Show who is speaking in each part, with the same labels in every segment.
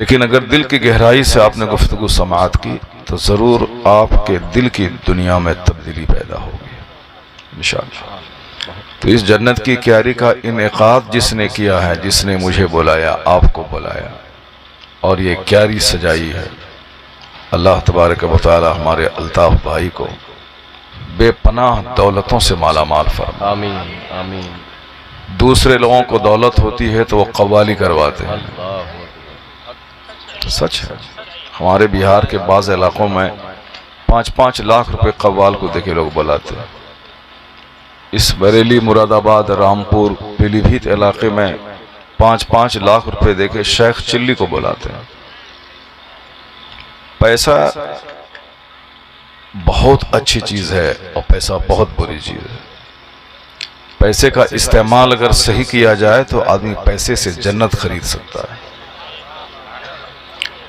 Speaker 1: लेकिन अगर दिल की गहराई से आपने गुफ्तगू समाअत की तो ज़रूर आपके दिल की दुनिया में तब्दीली पैदा होगी इंशाअल्लाह। तो इस जन्नत की क्यारी का इनेकाद जिसने किया है, जिसने मुझे बुलाया, आपको बुलाया और ये क्यारी सजाई है, अल्लाह तबारक व तआला हमारे अल्ताफ भाई को बेपनाह दौलतों से माला माल फरमा।
Speaker 2: आमीन आमीन।
Speaker 1: दूसरे लोगों को दौलत होती है तो वो कव्वाली करवाते हैं, तो सच है। हमारे बिहार के बाज़ इलाकों में 5-5 लाख रुपए कव्वाल को देखे लोग बुलाते हैं। इस बरेली, मुरादाबाद, रामपुर, पीलीभीत इलाके में 5-5 लाख रुपए देके शेख चिल्ली को बुलाते हैं। पैसा बहुत अच्छी चीज है और पैसा बहुत बुरी चीज है। पैसे का इस्तेमाल अगर सही किया जाए तो आदमी पैसे से जन्नत खरीद सकता है,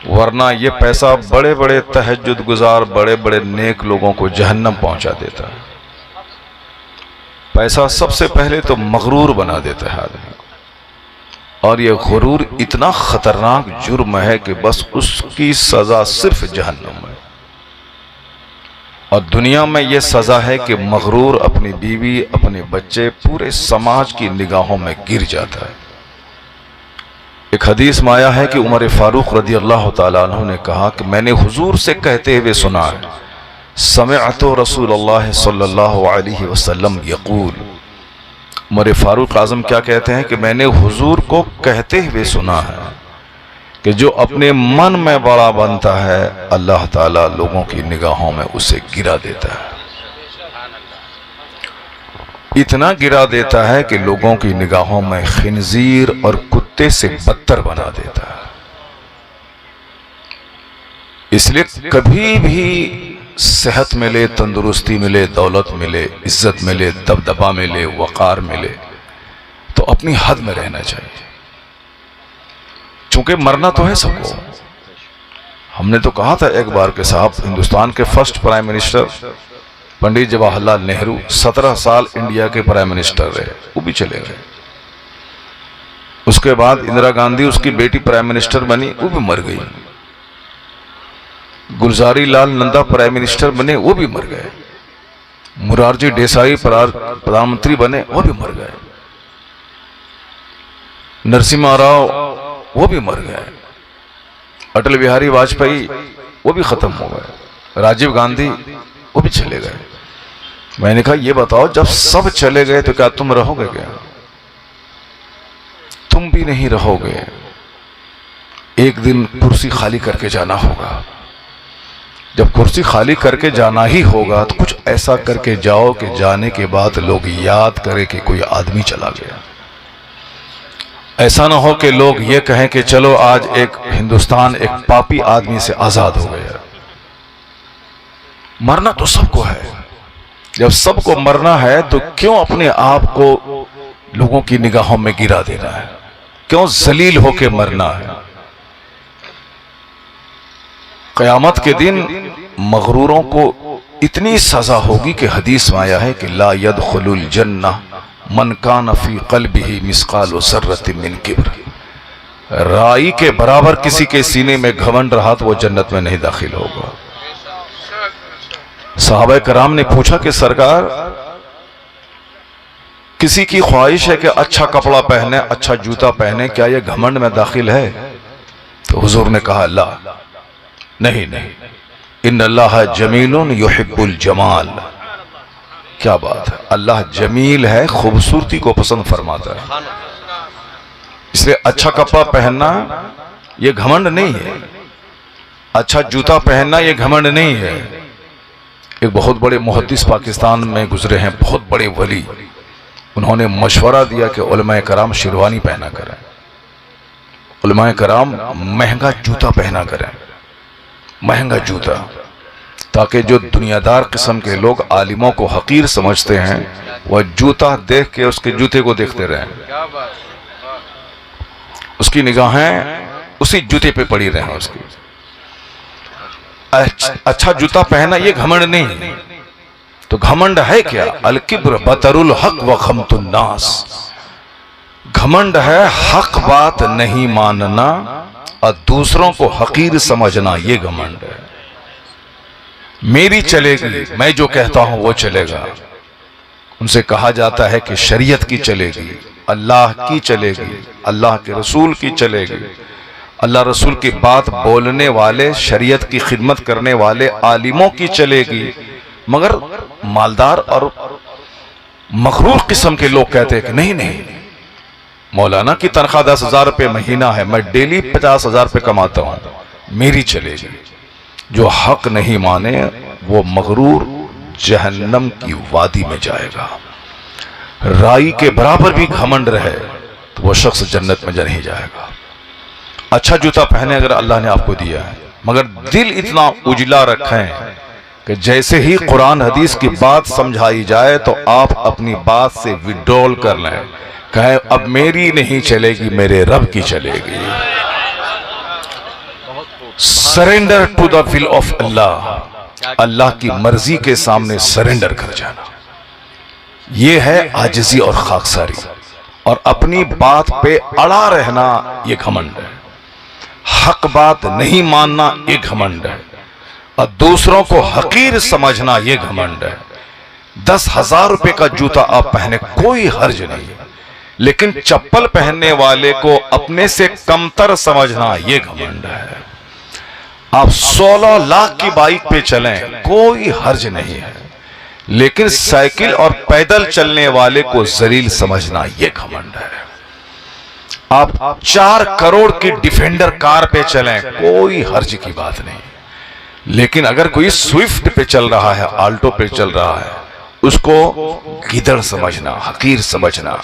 Speaker 1: वरना ये पैसा बड़े बड़े तहज्जुद गुजार, बड़े बड़े नेक लोगों को जहन्नम पहुंचा देता है। पैसा सबसे पहले तो मगरूर बना देता है आदमी को, और ये गुरूर इतना खतरनाक जुर्म है कि बस उसकी सजा सिर्फ जहन्नम है। और दुनिया में ये सजा है कि मगरूर अपनी बीवी, अपने बच्चे, पूरे समाज की निगाहों में गिर जाता है। एक हदीस में आया है कि उमर फारूक रदी अल्लाह ताला अन्हु ने कहा कि मैंने हुजूर से कहते हुए सुना है, समिअतु रसूलुल्लाह सल्लल्लाहु अलैहि वसल्लम यक़ूल। उमर फारूक आज़म क्या कहते हैं कि मैंने हुजूर को कहते हुए सुना है कि जो अपने मन में बड़ा बनता है, अल्लाह ताला लोगों की निगाहों में उसे गिरा देता है। इतना गिरा देता है कि लोगों की निगाहों में खिंजीर और कुत्ते से बदतर बना देता है। इसलिए कभी भी सेहत मिले, तंदुरुस्ती मिले, दौलत मिले, इज्जत मिले, दबदबा मिले, वक़ार मिले, तो अपनी हद में रहना चाहिए, चूंकि मरना तो है सबको। हमने तो कहा था एक बार के साहब, हिंदुस्तान के first prime minister Pandit Jawaharlal Nehru 17 साल इंडिया के प्राइम मिनिस्टर रहे, वो भी चले गए। उसके बाद इंदिरा गांधी, उसकी बेटी, प्राइम मिनिस्टर बनी, वो भी मर गई। गुलजारी लाल नंदा प्राइम मिनिस्टर बने, वो भी मर गए। मुरारजी देसाई प्रधानमंत्री बने, वो भी मर गए। नरसिम्हा राव, वो भी मर गए। अटल बिहारी वाजपेयी, वो भी खत्म हो गए। राजीव गांधी, वो भी चले गए। मैंने कहा ये बताओ, जब सब चले गए तो क्या तुम रहोगे? क्या तुम भी नहीं रहोगे? एक दिन कुर्सी खाली करके जाना होगा। जब कुर्सी खाली करके जाना ही होगा तो कुछ ऐसा करके जाओ कि जाने के बाद लोग याद करें कि कोई आदमी चला गया। ऐसा ना हो कि लोग ये कहें कि चलो आज एक हिंदुस्तान एक पापी आदमी से आजाद हो गया। मरना तो सबको है। जब सबको मरना है तो क्यों अपने आप को लोगों की निगाहों में गिरा देना है? क्यों जलील होके मरना है? क़यामत के दिन मगरूरों को इतनी सजा होगी कि हदीस में आया है कि ला यदखुलुल जन्नह मन कान फी क़ल्बिही मिस्क़ालु ज़र्रतिन मिन किब्र। राई के बराबर किसी के सीने में घमंड रहा तो वो जन्नत में नहीं दाखिल होगा। सहाबा कराम ने पूछा कि सरकार, किसी की ख्वाहिश है कि अच्छा कपड़ा पहने, अच्छा जूता पहने, क्या ये घमंड में दाखिल है? तो हुजूर ने कहा ला, नहीं नहीं, इन्नल्लाह जमीलुन युहिब्बुल जमाल। क्या बात है, अल्लाह जमील है, खूबसूरती को पसंद फरमाता है। इसलिए अच्छा कपड़ा पहनना ये घमंड नहीं है, अच्छा जूता पहनना ये घमंड नहीं है। एक बहुत बड़े मुहद्दिस पाकिस्तान में गुजरे हैं, बहुत बड़े वली, उन्होंने मशवरा दिया कि उलमाए कराम शेरवानी पहना करें, उलमाए कराम महंगा जूता पहना करें, महंगा जूता, ताकि जो दुनियादार किस्म के लोग आलिमों को हकीर समझते हैं वह जूता देख के उसके जूते को देखते रहें, उसकी निगाहें उसी जूते पे पड़ी रहें उसकी। अच्छा जूता पहना ये घमंड नहीं। तो घमंड है क्या? अल किब्र बतरुल हक व खमतुन नास। घमंड है हक बात नहीं मानना और दूसरों को हकीर समझना ये घमंड है। मेरी चलेगी, मैं जो कहता हूं वो चलेगा। उनसे कहा जाता है कि शरीयत की चलेगी, अल्लाह की चलेगी, अल्लाह के रसूल की चलेगी। अल्लाह रसूल की बात बोलने वाले, शरीयत की खिदमत करने वाले आलिमों की चलेगी। मगर मालदार और मखरूर किस्म के लोग कहते हैं कि नहीं नहीं, मौलाना की तनख्वाह 10,000 रुपये महीना है, मैं डेली 50,000 रुपये कमाता हूं, मेरी चलेगी। जो हक नहीं माने वो मगरूर जहन्नम की वादी में जाएगा। राई के बराबर भी घमंड रहे तो वो शख्स जन्नत में नहीं जाएगा। अच्छा जूता पहने अगर अल्लाह ने आपको दिया है, मगर दिल इतना उजला रखें कि जैसे ही कुरान हदीस की बात समझाई जाए तो आप अपनी बात से विड्रॉल कर लें, कहें अब मेरी नहीं चलेगी, मेरे रब की चलेगी। Surrender to the will of Allah, Allah की मर्जी के सामने सरेंडर कर जाना, यह है आजिज़ी और खाकसारी। और अपनी बात पे अड़ा रहना ये घमंड है। हक बात नहीं मानना ये घमंड है, और दूसरों को हकीर समझना ये घमंड है। 10,000 रुपए का जूता आप पहने कोई हर्ज नहीं है, लेकिन चप्पल पहनने वाले को अपने से कमतर समझना ये घमंड है। आप 16 लाख की बाइक पे चलें कोई हर्ज नहीं है, लेकिन साइकिल और पैदल चलने वाले को जलील समझना यह घमंड है। आप 4 करोड़ की डिफेंडर कार पे चलें कोई हर्ज की बात नहीं, लेकिन अगर कोई स्विफ्ट पे चल रहा है, आल्टो पे चल रहा है, उसको गिदड़ समझना, हकीर समझना,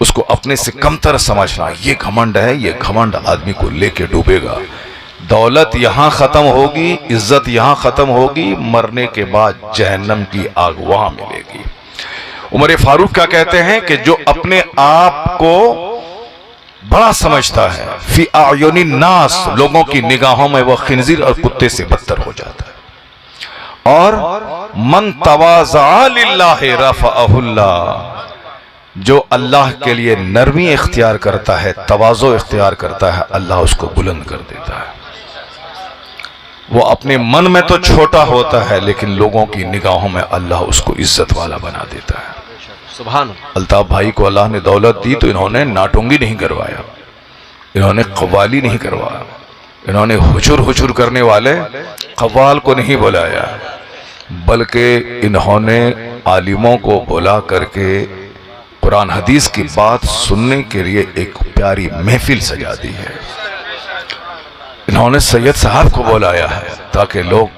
Speaker 1: उसको अपने से कमतर समझना ये घमंड है। ये घमंड आदमी को लेके डूबेगा। दौलत यहां खत्म होगी, इज्जत यहां खत्म होगी, मरने के बाद जहन्नम की आग वहां मिलेगी। उमर फारूक क्या कहते हैं कि जो अपने आप को बड़ा समझता है, फी आयुनि नास, लोगों की निगाहों में वह खिंजीर और कुत्ते से बदतर हो जाता है। और मन तवाज़ा लिल्लाहि रफ़अहुल्लाह, जो अल्लाह के लिए नरमी इख्तियार करता है, तवाज़ो इख्तियार करता है, अल्लाह उसको बुलंद कर देता है। वो अपने मन में तो छोटा होता है, लेकिन लोगों की निगाहों में अल्लाह उसको इज्जत वाला बना देता है। सुभान। अल्ताफ भाई को अल्लाह ने दौलत दी तो इन्होंने नाटुंगी नहीं करवाया, इन्होंने कव्वाली नहीं करवाया, इन्होंने हुजूर हुजूर करने वाले कव्वाल को नहीं बुलाया, बल्कि इन्होंने आलिमों को बुला करके कुरान हदीस की बात सुनने के लिए एक प्यारी महफिल सजा दी है। इन्होंने सैयद साहब को बुलाया है ताकि लोग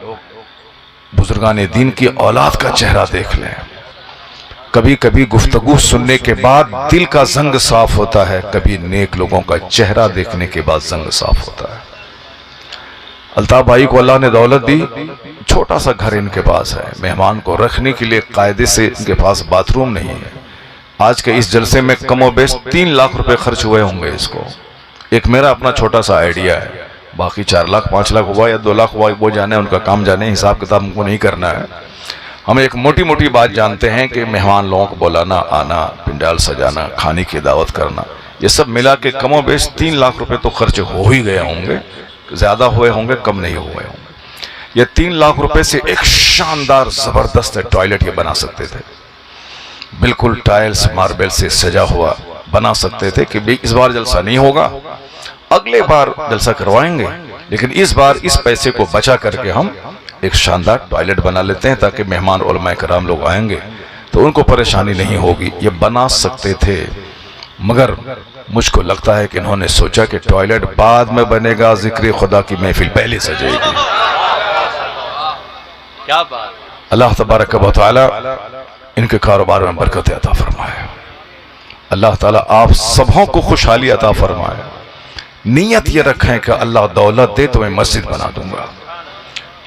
Speaker 1: बुजुर्गान दीन की औलाद का चेहरा देख लें। कभी कभी गुफ्तगू सुनने के बाद दिल का जंग साफ होता है, कभी नेक लोगों का चेहरा देखने के बाद जंग साफ होता है। अल्ताफ भाई को अल्लाह ने दौलत दी, छोटा सा घर इनके पास है, मेहमान को रखने के लिए कायदे से इनके पास बाथरूम नहीं है। आज के इस जलसे में कमो बेश 3 लाख रुपए खर्च हुए होंगे इसको। एक मेरा अपना छोटा सा आइडिया है, बाकी 4 लाख 5 लाख हुआ या 2 लाख हुआ वो जाने, उनका काम जाने, हिसाब किताब हमको नहीं करना है। हम एक मोटी मोटी बात जानते हैं कि मेहमान लोगों को बुलाना, आना, पिंडाल सजाना, खाने की दावत करना, ये सब मिला के कमो बेश 3 लाख रुपए तो खर्च हो ही गए होंगे। ज्यादा हुए होंगे, कम नहीं हुए होंगे। ये 3 लाख रुपए से एक शानदार जबरदस्त टॉयलेट ये बना सकते थे, बिल्कुल टाइल्स मार्बल से सजा हुआ बना सकते थे कि भाई इस बार जलसा नहीं होगा, अगले बार जलसा करवाएंगे, लेकिन इस बार इस पैसे को बचा करके हम एक शानदार टॉयलेट बना लेते हैं ताकि मेहमान उलमाए कराम लोग आएंगे तो उनको परेशानी नहीं होगी। ये बना सकते थे, मगर मुझको लगता है कि इन्होंने सोचा कि टॉयलेट बाद में बनेगा, जिक्र खुदा की महफिल पहले सजेगी। क्या बात। अल्लाह तबारक व तआला इनके कारोबार में बरकत अता फरमाए। अल्लाह ताला आप सबों को खुशहाली अता फरमाए। नियत ये रखें कि अल्लाह दौलत दे तो मैं मस्जिद बना दूंगा,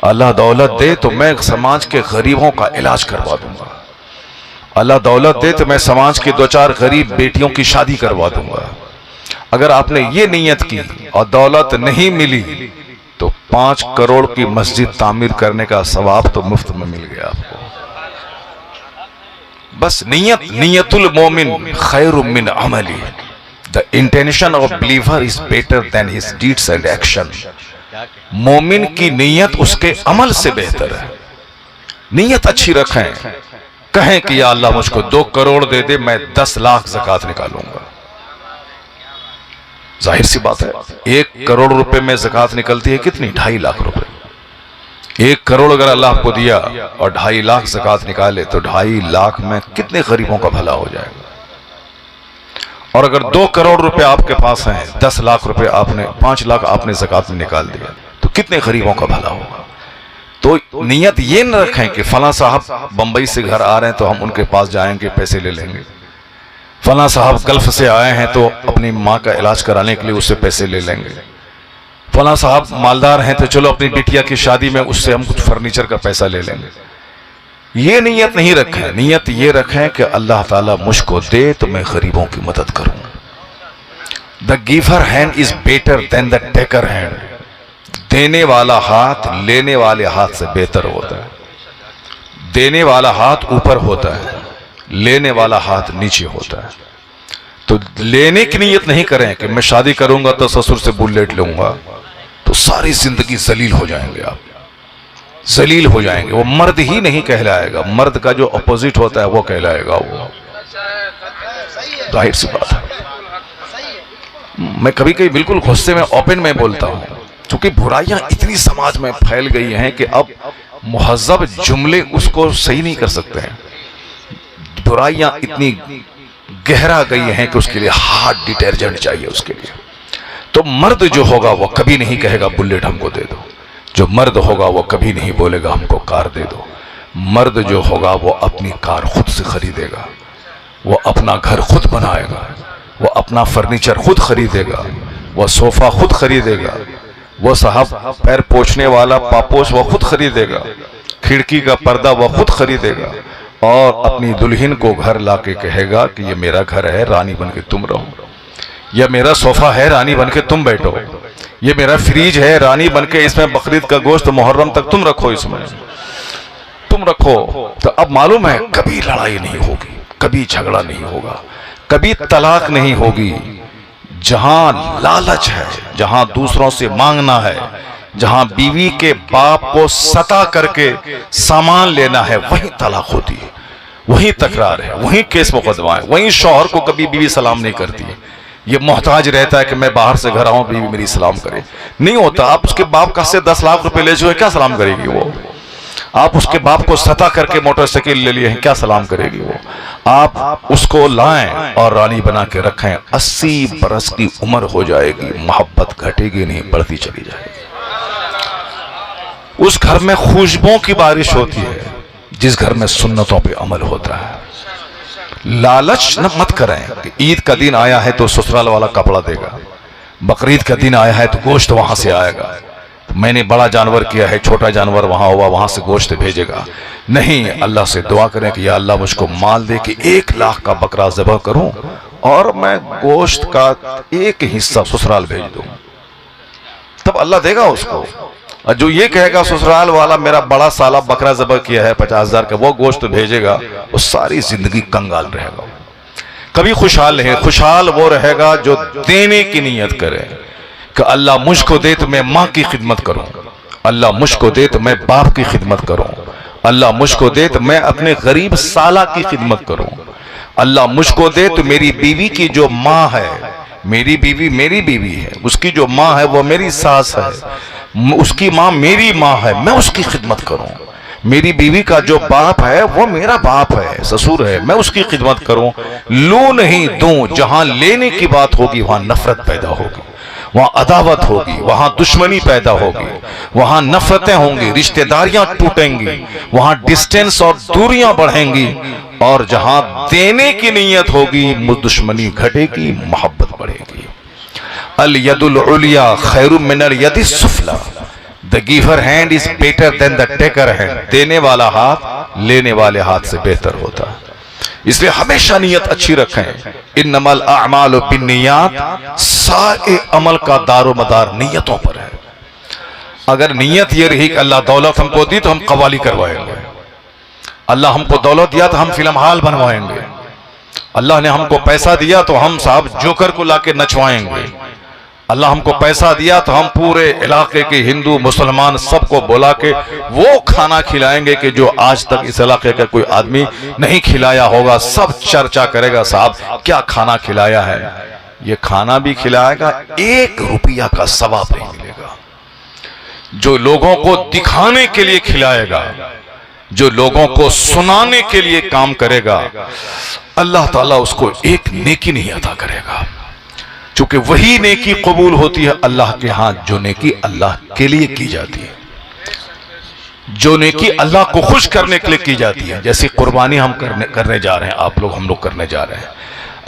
Speaker 1: अल्लाह दौलत दे तो मैं समाज के गरीबों का इलाज करवा दूंगा, अल्लाह दौलत दे तो मैं समाज की 2-4 गरीब बेटियों की शादी करवा दूंगा। अगर आपने ये नियत की और दौलत नहीं मिली तो 5 करोड़ की मस्जिद तामीर करने का सवाब तो मुफ्त में मिल गया आपको। बस नियतुल मोमिन खैरुम मिन अमली, the intention of believer is better than his deeds and action. मोमिन की नीयत उसके अमल से बेहतर है। नीयत अच्छी रखें, कहें कि या अल्लाह मुझको 2 करोड़ दे दे, मैं 10 लाख ज़कात निकालूंगा। जाहिर सी बात है, 1 करोड़ रुपए में ज़कात निकलती है कितनी? 2.5 लाख रुपए। 1 करोड़ अगर अल्लाह आपको दिया और 2.5 लाख ज़कात निकाले तो 2.5 लाख में कितने गरीबों का भला हो जाएगा। और अगर 2 करोड़ रुपए आपके पास हैं, 10 लाख रुपए आपने, 5 लाख आपने ज़कात में निकाल दिया, तो कितने गरीबों का भला होगा। तो नियत ये न रखें कि फला साहब बंबई से घर आ रहे हैं तो हम उनके पास जाएंगे, पैसे ले लेंगे। फला साहब गल्फ से आए हैं तो अपनी माँ का इलाज कराने के लिए उससे पैसे ले लेंगे। फला साहब मालदार हैं तो चलो अपनी बिटिया की शादी में उससे हम कुछ फर्नीचर का पैसा ले लेंगे। ये नियत नहीं रखें। नियत ये रखें कि अल्लाह ताला मुझको दे तो मैं गरीबों की मदद करूंगा। The giver hand is better than the taker hand. देने वाला हाथ लेने वाले हाथ से बेहतर होता है। देने वाला हाथ ऊपर होता है, लेने वाला हाथ नीचे होता है। तो लेने की नियत नहीं करें कि मैं शादी करूंगा तो ससुर से बुलेट लूंगा, तो सारी जिंदगी जलील हो जाएंगे आप, जलील हो जाएंगे। वो मर्द ही नहीं कहलाएगा, मर्द का जो अपोजिट होता है वो कहलाएगा। वो जाहिर सी बात है। मैं कभी कभी बिल्कुल गुस्से में ओपन में बोलता हूं, क्योंकि बुराइयां इतनी समाज में फैल गई हैं कि अब मुहज़्ज़ब जुमले उसको सही नहीं कर सकते हैं। बुराइयां इतनी गहरा गई हैं कि उसके लिए हार्ड डिटर्जेंट चाहिए उसके लिए। तो मर्द जो होगा वो कभी नहीं कहेगा बुलेट हमको दे दो। जो मर्द होगा वो कभी नहीं बोलेगा हमको कार दे दो। मर्द जो होगा वो अपनी कार खुद से खरीदेगा, वो अपना घर खुद बनाएगा, वो अपना फर्नीचर खुद खरीदेगा, वो सोफा खुद खरीदेगा, वो साहब पैर पोछने वाला पापोश वो खुद खरीदेगा, खिड़की का पर्दा वो खुद खरीदेगा, और अपनी दुल्हन को घर लाके कहेगा कि ये मेरा घर है, रानी बनके तुम रहो। यह मेरा सोफा है, रानी बनके तुम बैठो। ये मेरा फ्रिज है, रानी बनके इसमें बकरीद का गोश्त मुहर्रम तक तुम रखो, इसमें तुम रखो। तो अब मालूम है कभी लड़ाई नहीं होगी, कभी झगड़ा नहीं होगा, कभी तलाक नहीं होगी। जहां लालच है, जहां दूसरों से मांगना है, जहां बीवी के बाप को सता करके सामान लेना है, वहीं तलाक होती है, वहीं तकरार है, वहीं केस मुकदमा है, वहीं शौहर को कभी बीवी सलाम नहीं करती है। ये मोहताज रहता है कि मैं बाहर से घर आऊं बीवी मेरी सलाम करे, नहीं होता। आप उसके बाप का से 10 लाख रुपए ले जाओ, क्या सलाम करेगी वो। आप उसके बाप को सता करके मोटरसाइकिल ले लिए हैं, क्या सलाम करेगी वो। आप उसको लाएं और रानी बना के रखें, 80 बरस की उम्र हो जाएगी, मोहब्बत घटेगी नहीं, बढ़ती चली जाएगी। उस घर में खुशबुओं की बारिश होती है जिस घर में सुन्नतों पे अमल होता है। लालच न मत करें कि ईद का दिन आया है तो ससुराल वाला कपड़ा देगा, बकरीद का दिन आया है तो गोश्त वहां से आएगा, मैंने बड़ा जानवर किया है छोटा जानवर वहां हुआ वहां से गोश्त भेजेगा। नहीं, अल्लाह से दुआ करें कि या अल्लाह मुझको माल दे कि 1 लाख का बकरा ज़बह करूं और मैं गोश्त का एक हिस्सा ससुराल भेज दूं, तब अल्लाह देगा उसको। और जो ये कहेगा ससुराल वाला मेरा बड़ा साला बकरा ज़बह किया है 50,000 का, वो गोश्त भेजेगा, वो सारी जिंदगी कंगाल रहेगा, कभी खुशहाल नहीं। खुशहाल वो रहेगा जो देने की नीयत करे कि अल्लाह मुझको दे तो मैं माँ की खिदमत करूं, अल्लाह मुझको दे तो मैं बाप की खिदमत करूं, अल्लाह मुझको दे तो मैं अपने गरीब साला की खिदमत करूं, अल्लाह मुझको दे तो मेरी बीवी की जो माँ है, मेरी बीवी मेरी बीवी है, उसकी जो माँ है वो मेरी सास है, उसकी माँ मेरी माँ है, मैं उसकी खिदमत करूं। मेरी बीवी का जो बाप है वो मेरा बाप है, ससुर है, मैं उसकी खिदमत करूं। लूं नहीं दूं, जहां लेने की बात होगी वहां नफरत पैदा होगी, वहां अदावत होगी, वहां दुश्मनी पैदा होगी, वहां नफरतें होंगी, रिश्तेदारियां टूटेंगी, वहां डिस्टेंस और दूरियां बढ़ेंगी। और जहां देने की नीयत होगी दुश्मनी घटेगी, मोहब्बत बढ़ेगी। अल यदुल उलिया खैरु मिनल यदि Suphala. The giver hand is better than the taker hand. देने वाला हाथ लेने वाले हाथ से बेहतर होता है, इसलिए हमेशा नियत अच्छी रखें। इन्नमल अमालु बिन्नियात, सारे अमल का दारोमदार नियतों पर है। अगर नियत ये रही कि अल्लाह दौलत हमको दी तो हम कवाली करवाएंगे, अल्लाह हमको दौलत दिया तो हम फिल्म हाल बनवाएंगे, अल्लाह ने हमको पैसा दिया तो हम साहब जोकर को लाके नचवाएंगे। अल्लाह हमको पैसा दिया तो हम पूरे इलाके के हिंदू मुसलमान सबको बुला के वो खाना खिलाएंगे कि जो आज तक इस इलाके का कोई आदमी नहीं खिलाया होगा। सब चर्चा करेगा साहब क्या खाना खिलाया है। ये खाना भी खिलाएगा, 1 रुपया का सवाब नहीं मिलेगा। जो लोगों को दिखाने के लिए खिलाएगा, जो लोगों को सुनाने के लिए काम करेगा, अल्लाह ताला उसको एक नेकी नहीं अता करेगा। चूंकि वही नेकी कबूल होती है अल्लाह के हाथ, जो नेकी अल्लाह के लिए की जाती है, जो नेकी अल्लाह को खुश करने के लिए की जाती है। जैसे कुर्बानी हम करने जा रहे हैं, आप लोग हम लोग करने जा रहे हैं।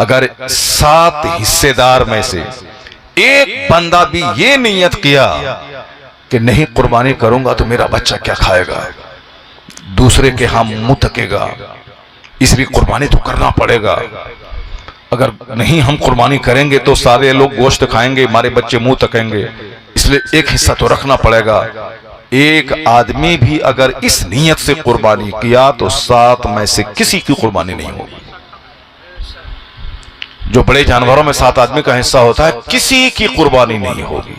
Speaker 1: अगर 7 हिस्सेदार में से एक बंदा भी ये नियत किया कि नहीं कुर्बानी करूंगा तो मेरा बच्चा क्या खाएगा, दूसरे के हाथ मुंह तकेगा, इसलिए कुर्बानी तो करना पड़ेगा। अगर नहीं हम कुर्बानी करेंगे तो सारे लोग गोश्त खाएंगे, हमारे बच्चे मुंह तकेंगे, इसलिए एक हिस्सा तो रखना पड़ेगा। एक आदमी भी अगर इस नियत से कुर्बानी किया तो 7 में से किसी की कुर्बानी नहीं होगी। जो बड़े जानवरों में 7 आदमी का हिस्सा होता है, किसी की कुर्बानी नहीं होगी।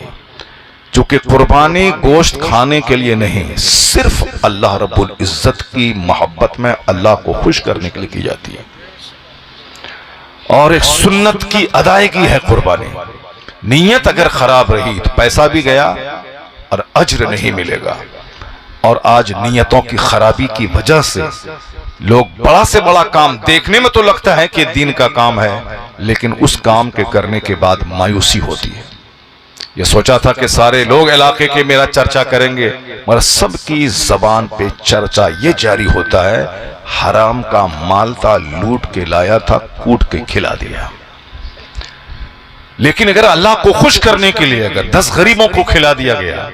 Speaker 1: क्योंकि कुर्बानी गोश्त खाने के लिए नहीं, सिर्फ अल्लाह रब्बुल इज्जत की मोहब्बत में अल्लाह को खुश करने के लिए की जाती है। और एक सुन्नत की अदायगी है कुर्बानी। नीयत अगर खराब रही तो पैसा भी गया और अज्र नहीं मिलेगा। और आज नीयतों की खराबी की वजह से लोग बड़ा से बड़ा काम, देखने में तो लगता है कि दीन का काम है, लेकिन उस काम के करने के बाद मायूसी होती है। ये सोचा था कि सारे लोग इलाके के मेरा चर्चा करेंगे, मगर सबकी जबान पे चर्चा ये जारी होता है, हराम का माल था, लूट के लाया था, कूट के खिला दिया। लेकिन अगर अल्लाह को खुश करने के लिए अगर 10 गरीबों को खिला दिया गया,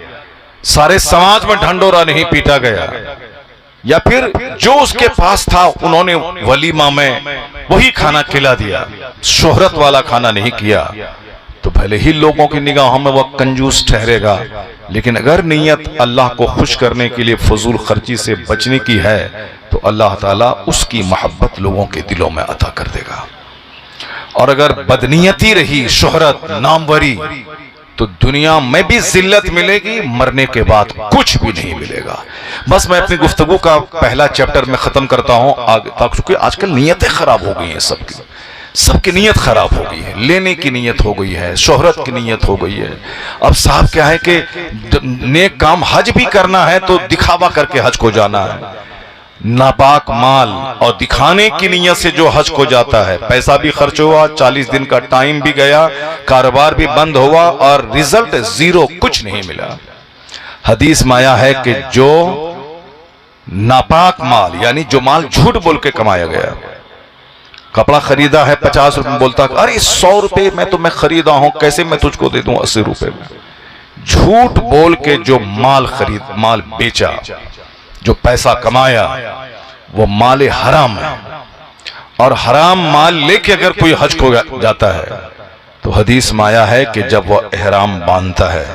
Speaker 1: सारे समाज में ढंडोरा नहीं पीटा गया, या फिर जो उसके पास था उन्होंने वलीमा में वही खाना खिला दिया, शोहरत वाला खाना नहीं किया, तो भले ही लोगों की निगाहों में वह कंजूस ठहरेगा। लेकिन अगर नीयत अल्लाह को खुश करने के लिए फजूल खर्ची से बचने की है तो अल्लाह ताला उसकी मोहब्बत लोगों के दिलों में अता कर देगा। और अगर बदनीयती रही, शोहरत, नामवरी, तो दुनिया में भी जिल्लत मिलेगी, मरने के बाद कुछ भी नहीं मिलेगा। बस मैं अपनी गुफ्तगू का पहला चैप्टर में खत्म करता हूं आगे, क्योंकि आजकल नीयतें खराब हो गई हैं, सबकी नीयत खराब हो गई है। लेने की नीयत हो गई है, शोहरत की नीयत हो गई है। अब साहब क्या है कि नेक काम हज भी करना है तो दिखावा करके हज को जाना है। नापाक माल और दिखाने की नीयत से जो हज को जाता है, पैसा भी खर्च हुआ, 40 दिन का टाइम भी गया, कारोबार भी बंद हुआ और रिजल्ट 0, कुछ नहीं मिला। हदीस में आया है कि जो नापाक माल, यानी जो माल झूठ बोल के कमाया गया, कपड़ा खरीदा है 50 रुपए, बोलता अरे 100 रुपए में तो मैं खरीदा हूं, कैसे मैं तुझको दे दूं 80 रुपए में। झूठ बोल के जो माल बेचा, जो पैसा कमाया, वो माल हराम है। और हराम माल लेके अगर कोई हज को जाता है तो हदीस में आया है कि जब वह एहराम बांधता है,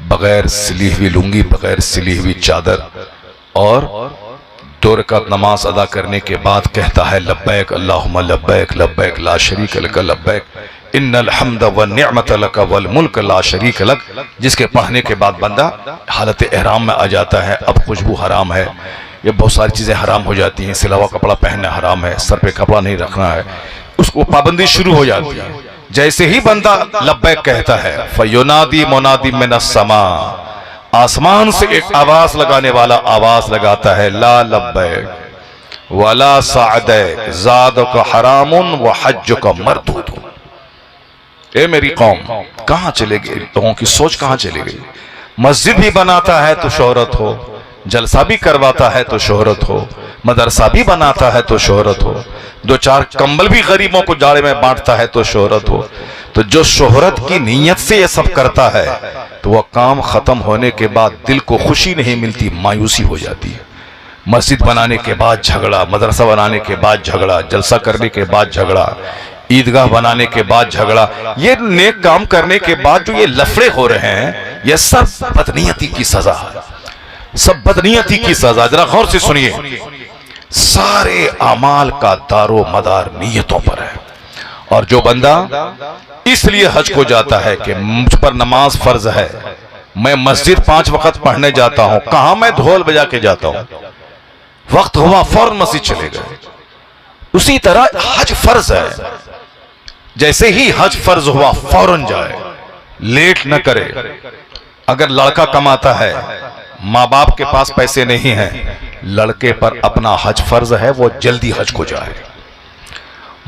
Speaker 1: बगैर सिली हुई लुंगी, बगैर सिली हुई चादर, और 2 रकात नमाज अदा करने के बाद कहता है लब्बैक अल्लाहुम्मा लब्बैक, लब्बैक ला शरीक लक लब्बैक, इन्नल हम्द व निअमत लक वल मुल्क ला शरीक लक, जिसके पढ़ने के बाद बंदा हालत एहराम में आ जाता है। अब खुशबू हराम है, ये बहुत सारी चीजें हराम हो जाती हैं, सिलावा कपड़ा पहनना हराम है, सर पे कपड़ा नहीं रखना है, उसको पाबंदी शुरू हो जाती है। जैसे ही बंदा लब्बैक कहता है, फयुनादी मुनादी मिनस समा, आसमान से एक आवाज लगाने वाला आवाज लगाता है, ला लब्बैक वला साअदैक ज़ादुका हरामुन व हज्जुका मरदूद। ए मेरी कौम, कहां चले गए, लोगों की सोच कहां चली गई। मस्जिद भी बनाता है तो शोहरत हो, जलसा भी करवाता है तो शोहरत हो, मदरसा भी बनाता है तो शोहरत हो, 2-4 कंबल भी गरीबों को जाड़े में बांटता है तो शोहरत हो। तो जो शोहरत की नीयत से ये सब करता है तो वह काम खत्म होने के बाद दिल को खुशी नहीं मिलती, मायूसी हो जाती है। मस्जिद बनाने के बाद झगड़ा, मदरसा बनाने के बाद झगड़ा, जलसा करने के बाद झगड़ा, ईदगाह बनाने के बाद झगड़ा, ये नेक काम करने के बाद जो ये लफड़े हो रहे हैं, ये सब बदनीयती की सजा है, सब बदनीयती की सजा। जरा गौर से सुनिए, सारे अमाल का दारो मदार नीयतों पर है। और जो बंदा इसलिए हज को जाता है कि मुझ पर नमाज फर्ज है, मैं मस्जिद 5 वक्त पढ़ने जाता हूं, कहां मैं ढोल बजा के जाता हूं, वक्त हुआ फौरन मस्जिद चले गए। उसी तरह हज फर्ज है, जैसे ही हज फर्ज हुआ फौरन जाए, लेट न करे। अगर लड़का कमाता है, माँ बाप के पास पैसे नहीं हैं, लड़के पर अपना हज फर्ज है, वो जल्दी हज को जाए।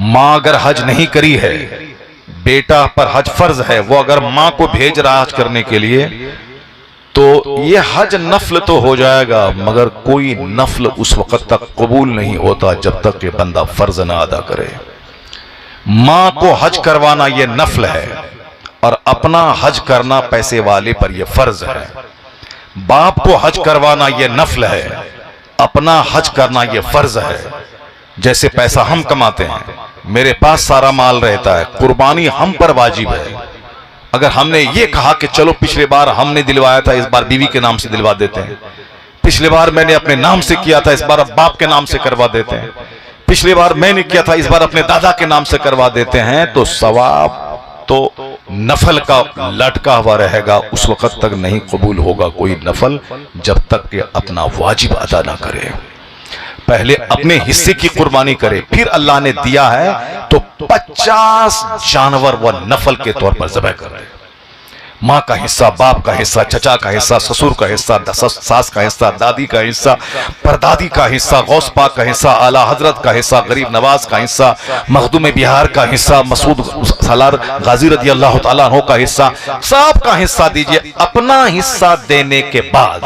Speaker 1: माँ अगर हज नहीं करी है, बेटा पर हज फर्ज है, वो अगर माँ को भेज रहा हज करने के लिए, तो ये हज नफल तो हो जाएगा, मगर कोई नफल उस वक्त तक कबूल नहीं होता जब तक कि बंदा फर्ज ना अदा करे। माँ को हज करवाना ये नफल है, और अपना हज करना पैसे वाले पर यह फर्ज है। बाप को हज करवाना यह नफल है, अपना हज करना यह फर्ज है। जैसे पैसा हम कमाते हैं, मेरे पास सारा माल रहता है, कुर्बानी हम पर वाजिब है। अगर हमने ये कहा कि चलो पिछले बार हमने दिलवाया था, इस बार बीवी के नाम से दिलवा देते हैं, पिछले बार मैंने अपने नाम से किया था, इस बार अब बाप के नाम से करवा देते हैं, पिछले बार मैंने किया था, इस बार अपने दादा के नाम से करवा देते हैं, तो सवाब तो नफल का लटका हुआ रहेगा, उस वक्त तक नहीं कबूल होगा कोई नफल जब तक कि अपना वाजिब अदा ना करे। पहले अपने हिस्से की कुर्बानी करे, फिर अल्लाह ने दिया है तो 50 जानवर व नफल के तौर पर ज़बह कर दे। माँ का हिस्सा, बाप का हिस्सा, चचा का हिस्सा, ससुर का हिस्सा, सास का हिस्सा, दादी का हिस्सा, परदादी का हिस्सा, गौस पाक का हिस्सा, आला हजरत का हिस्सा, गरीब नवाज का हिस्सा, मखदूम बिहार का हिस्सा, मसूद सालार गाजी रदी अल्लाह तआला अन्हु का हिस्सा, सबका हिस्सा दीजिए। अपना हिस्सा देने के बाद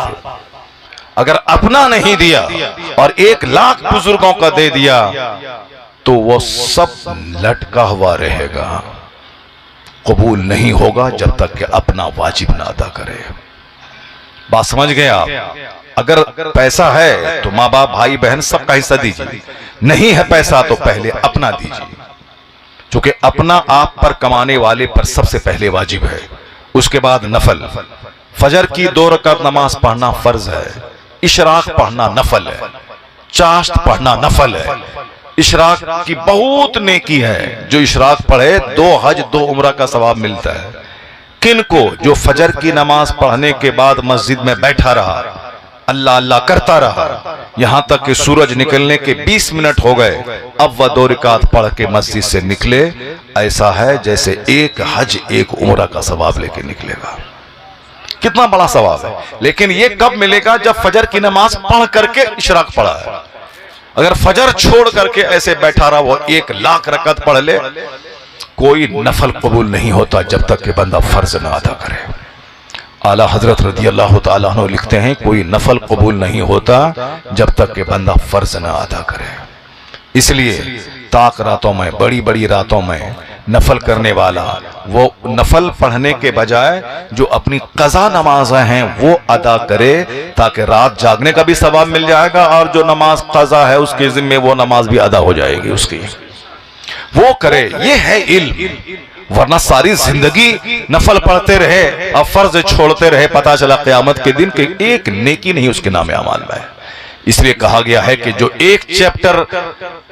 Speaker 1: अगर अपना नहीं दिया और 1 लाख बुजुर्गों का दे दिया, तो वो सब लटका हुआ रहेगा, कबूल नहीं होगा जब तक कि अपना वाजिब ना अदा करे। बात समझ गए आप? अगर पैसा है तो माँ बाप भाई बहन सबका हिस्सा दीजिए, नहीं है पैसा तो पहले अपना दीजिए, क्योंकि अपना आप पर कमाने वाले पर सबसे पहले वाजिब है, उसके बाद नफल। फजर की 2 रकात नमाज पढ़ना फर्ज है, इशराक पढ़ना नफल है, चाश्त पढ़ना नफल है। इशराक की बहुत नेकी है, जो इशराक पढ़े 2 हज 2 उम्रा का सवाब मिलता है। किनको? जो फजर की नमाज पढ़ने के बाद मस्जिद में बैठा रहा, अल्लाह अल्लाह करता रहा, यहां तक कि सूरज निकलने के 20 मिनट हो गए, अब वह 2 रकात पढ़ के मस्जिद से निकले, ऐसा है जैसे 1 हज 1 उम्रा का सवाब लेके निकलेगा। कितना बड़ा सवाब है। लेकिन ये कब मिलेगा? जब फजर की नमाज पढ़ करके इशराक पढ़ा है। अगर फजर छोड़ करके ऐसे बैठा रहा, वो 1 लाख रकत पढ़ ले, कोई नफल कबूल नहीं होता जब तक कि बंदा फर्ज ना अदा करे। आला हजरत रदी अल्लाह तआला अन्हु लिखते हैं, कोई नफल कबूल नहीं होता जब तक कि बंदा फर्ज ना अदा करे। इसलिए ताक रातों में, बड़ी बड़ी रातों में नफल करने वाला, वो नफल पढ़ने के बजाय जो अपनी कज़ा नमाज़ें हैं वो अदा करे, ताकि रात जागने का भी सवाब मिल जाएगा, और जो नमाज कज़ा है उसके जिम्मे वो नमाज भी अदा हो जाएगी उसकी, वो करे। ये है इल्म। वरना सारी जिंदगी नफल पढ़ते रहे और फर्ज छोड़ते रहे, पता चला क़यामत के दिन कि एक नेकी नहीं उसके नाम अमाल में है। इसलिए कहा गया है कि जो 1 चैप्टर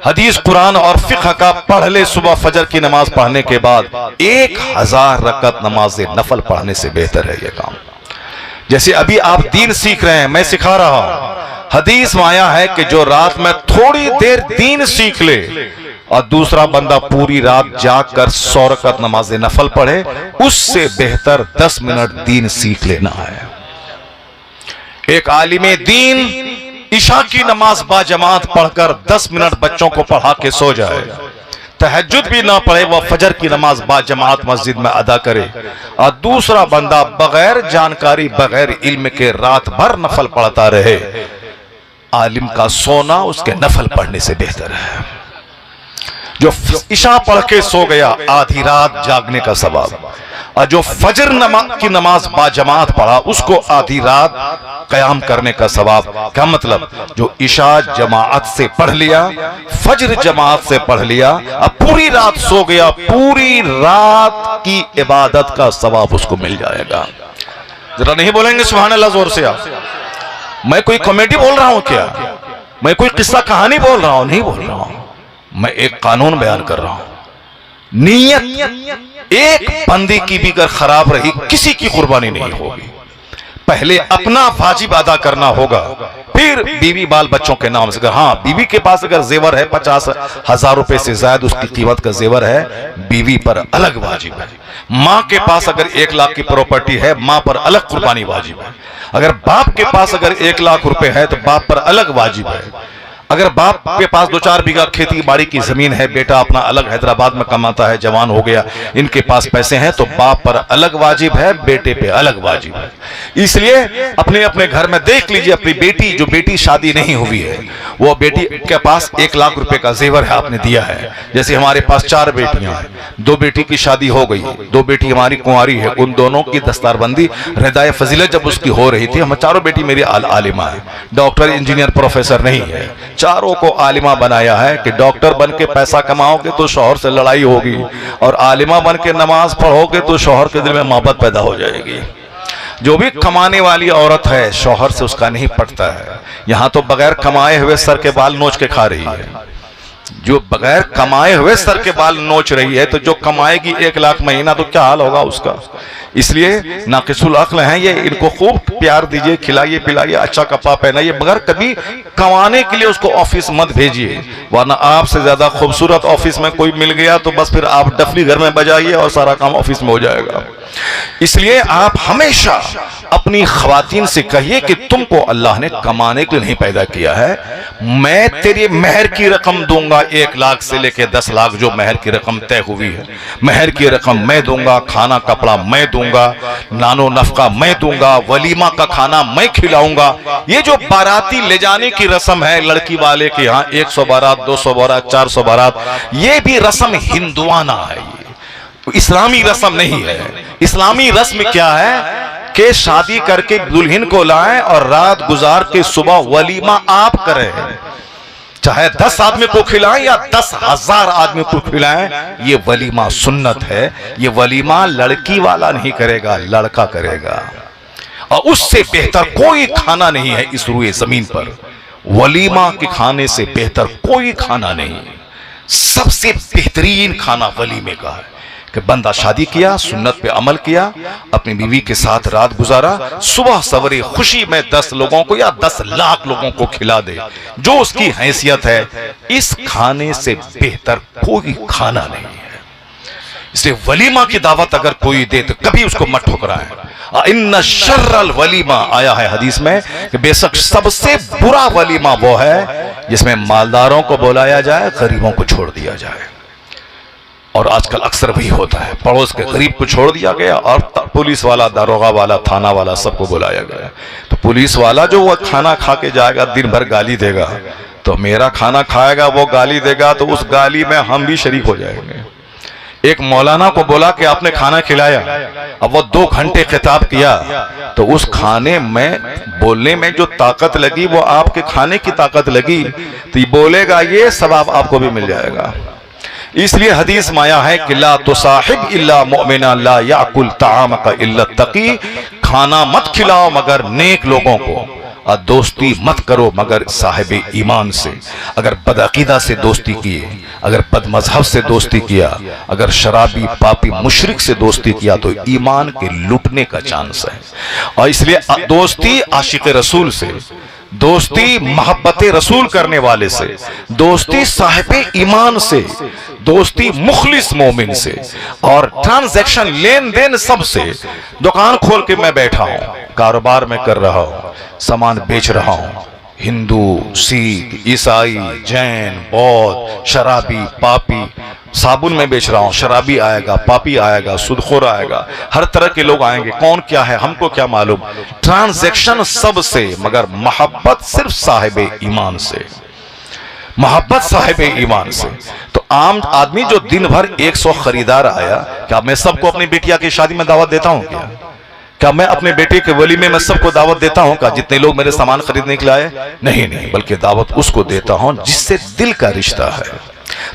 Speaker 1: हदीस, कुरान और फिक़्ह का पढ़ ले सुबह फजर की नमाज पढ़ने के बाद, 1000 रकत नमाज नफल पढ़ने से बेहतर है ये काम। जैसे अभी आप दीन सीख रहे हैं, मैं सिखा रहा हूं, हदीस में आया है कि जो रात में थोड़ी देर दीन सीख ले और दूसरा बंदा पूरी रात जागकर 100 रकत नमाज नफल पढ़े, उससे बेहतर 10 मिनट दीन सीख लेना है। एक आलिमे दीन ईशा की नमाज बाजमात पढ़कर 10 मिनट बच्चों को पढ़ा के सो जाए, तहज्जुद भी ना पढ़े, वह फजर की नमाज बाजमात मस्जिद में अदा करे, और दूसरा बंदा बगैर जानकारी, बगैर इल्म के रात भर नफल पढ़ता रहे, आलिम का सोना उसके नफल पढ़ने से बेहतर है। जो ईशा पढ़ के सो गया, आधी रात जागने का सवाब, और जो फजर की नमाज बाजमात पढ़ा, उसको आधी रात कयाम करने का सवाब। क्या मतलब? जो ईशा जमाअत से पढ़ लिया, फजर जमाअत से पढ़ लिया, अब पूरी रात सो गया, पूरी रात की इबादत का सवाब उसको मिल जाएगा। जरा नहीं बोलेंगे सुभान अल्लाह जोर से आप? मैं कोई कॉमेडी बोल रहा हूं क्या? मैं कोई किस्सा कहानी बोल रहा हूं, नहीं बोल रहा हूं, मैं एक कानून बयान कर रहा हूं। नीयत एक बंदे की भी अगर खराब रही, किसी की कुर्बानी नहीं होगी। पहले अपना वाजिब अदा करना होगा, फिर बीवी बाल बच्चों के नाम से। हाँ, बीवी के पास अगर जेवर है 50,000 रुपए से ज्यादा उसकी कीमत का जेवर है, बीवी पर अलग वाजिब है। माँ के पास अगर 1 लाख की प्रॉपर्टी है, माँ पर अलग कुर्बानी वाजिब है। अगर बाप के पास अगर 1 लाख रुपए है तो बाप पर अलग वाजिब है। अगर बाप के पास 2-4 बीघा खेती बाड़ी की जमीन है, बेटा अपना अलग हैदराबाद में कमाता है, जवान हो गया, इनके पास पैसे हैं, तो बाप पर अलग वाजिब है, बेटे पे अलग वाजिब है। इसलिए अपने अपने घर में देख लीजिए, अपनी बेटी, जो बेटी शादी नहीं हुई है, वो बेटी के पास 1 लाख रुपए का जेवर है, आपने दिया है। जैसे हमारे पास 4 बेटियां हैं, 2 बेटी की शादी हो गई, 2 बेटी हमारी कुंवारी है, उन दोनों की दस्तारबंदी रिदाए फजीलत जब उसकी हो रही थी, हम चारों बेटी मेरी आलिमा है, डॉक्टर, इंजीनियर, प्रोफेसर नहीं है, चारों को आलिमा बनाया है कि डॉक्टर बन के पैसा कमाओगे तो शौहर से लड़ाई होगी, और आलिमा बन के नमाज पढ़ोगे तो शौहर के दिल में मोहब्बत पैदा हो जाएगी। जो भी कमाने वाली औरत है, शौहर से उसका नहीं पटता है। यहां तो बगैर कमाए हुए सर के बाल नोच के खा रही है, जो बगैर कमाए हुए सर के बाल नोच रही है, तो जो कमाएगी 1 लाख महीना, तो क्या हाल होगा उसका। इसलिए नाकिसुल अक्ल हैं ये, इनको खूब प्यार दीजिए, खिलाइए पिलाइए, अच्छा कपड़ा पहनाइए, मगर कभी कमाने के लिए उसको ऑफिस मत भेजिए, वरना आपसे ज्यादा खूबसूरत ऑफिस में कोई मिल गया तो बस फिर आप डफली घर में बजाइए और सारा काम ऑफिस में हो जाएगा। इसलिए आप हमेशा अपनी खवातीन से कहिए कि तुमको अल्लाह ने कमाने के लिए नहीं पैदा किया है, मैं तेरी मेहर की रकम दूंगा, 1 लाख से लेके 10 लाख जो मेहर की रकम तय हुई है, मेहर की रकम मैं दूंगा, खाना कपड़ा मैं दूंगा, नानो नफका मैं दूंगा, वलीमा का खाना मैं खिलाऊंगा। ये जो बाराती ले जाने की रस्म है लड़की वाले के यहाँ, 100 बारात, 200 बारात, 400 बारात, ये भी रस्म हिंदुआना है, ये इस्लामी रस्म नहीं है। इस्लामी रस्म क्या है कि शादी करके दुल्हन को लाएं और रात गुजार के सुबह वलीमा आप करें, चाहे 10 आदमी को खिलाएं या 10,000 आदमी को खिलाएं, ये वलीमा सुन्नत है। ये वलीमा लड़की वाला नहीं करेगा, लड़का करेगा, और उससे बेहतर कोई खाना नहीं है इस रूए जमीन पर। वलीमा के खाने से बेहतर कोई खाना नहीं, सबसे बेहतरीन खाना वलीमे का है कि बंदा शादी किया, सुन्नत पे अमल किया, अपनी बीवी के साथ रात गुजारा, सुबह सवेरे खुशी में 10 लोगों को या 10 लाख लोगों को खिला दे, जो उसकी हैसियत है। इस खाने से बेहतर कोई खाना नहीं है। इसे वलीमा की दावत अगर कोई दे तो कभी उसको मत ठुकराएं। इन्ना शर्रल वलीमा आया है हदीस में कि बेशक सबसे बुरा वलीमा वो है जिसमें मालदारों को बुलाया जाए, गरीबों को छोड़ दिया जाए। और आजकल अक्सर वही होता है, पड़ोस के गरीब को छोड़ दिया गया और पुलिस वाला, दारोगा वाला, थाना वाला सबको बुलाया गया। तो पुलिस वाला जो वो खाना खा के जाएगा, दिन भर गाली देगा, तो मेरा खाना खाएगा, वो गाली देगा, तो उस गाली में हम भी शरीक हो जाएंगे। एक मौलाना को बोला कि आपने खाना खिलाया, अब वो 2 घंटे खिताब किया, तो उस खाने में बोलने में जो ताकत लगी वो आपके खाने की ताकत लगी, तो ये बोलेगा, ये सवाब आपको भी मिल जाएगा। इसलिए हदीस में आया है कि ला तुसाहिब इल्ला मुमिना ला याकुल ताअमका इल्ला तकी, खाना मत खिलाओ मगर नेक लोगों को, और दोस्ती मत करो मगर साहिब ईमान से। अगर बदअकीदा से दोस्ती किए, अगर बदमजहब से दोस्ती किया, अगर शराबी पापी मुशरिक से दोस्ती किया, तो ईमान के लुटने का चांस है। और इसलिए दोस्ती आशिक रसूल से, दोस्ती मोहब्बत रसूल करने वाले से, दोस्ती साहिब ईमान से, दोस्ती मुखलिस मोमिन से, और ट्रांजैक्शन लेन देन सबसे। दुकान खोल के मैं बैठा हूं, कारोबार में कर रहा हूं, सामान बेच रहा हूं, हिंदू, सिख, ईसाई, जैन, बौद्ध, शराबी, पापी, साबुन में बेच रहा हूं, शराबी आएगा, पापी आएगा, सुदखोर आएगा, हर तरह के लोग आएंगे, कौन क्या है हमको क्या मालूम। ट्रांजैक्शन सबसे, मगर मोहब्बत सिर्फ साहिब ईमान से, मोहब्बत साहिब ईमान से। तो आम आदमी जो दिन भर 100 खरीदार आया, क्या मैं सबको अपनी बिटिया की शादी में दावत देता हूं? क्या मैं अपने बेटे के वलीमे में सबको दावत देता हूं? क्या जितने लोग मेरे सामान खरीदने के लिए आए? नहीं, बल्कि दावत उसको देता हूं जिससे दिल का रिश्ता है।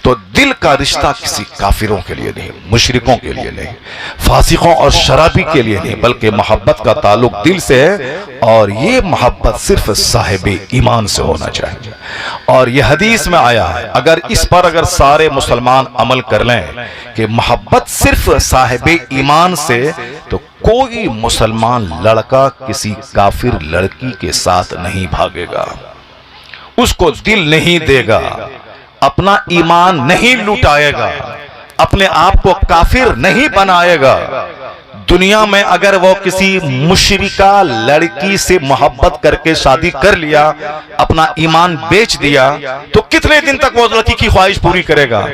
Speaker 1: तो दिल का रिश्ता किसी काफिरों के लिए नहीं, मुशरिकों के लिए नहीं, फासिकों और शराबी के लिए नहीं, बल्कि मोहब्बत का ताल्लुक दिल से है। और ये मोहब्बत सिर्फ साहिब ईमान से होना चाहिए। और यह हदीस में आया है, अगर इस पर अगर सारे मुसलमान अमल कर लें कि मोहब्बत सिर्फ साहिब ईमान से, तो कोई मुसलमान लड़का किसी काफिर लड़की के साथ नहीं भागेगा, उसको दिल नहीं देगा, अपना ईमान नहीं लुटाएगा, अपने आप को काफिर नहीं बनाएगा। दुनिया में अगर वो किसी मुशरिका लड़की से मोहब्बत करके शादी कर लिया, अपना ईमान बेच दिया, तो कितने दिन तक वो लड़की की ख्वाहिश पूरी करेगा?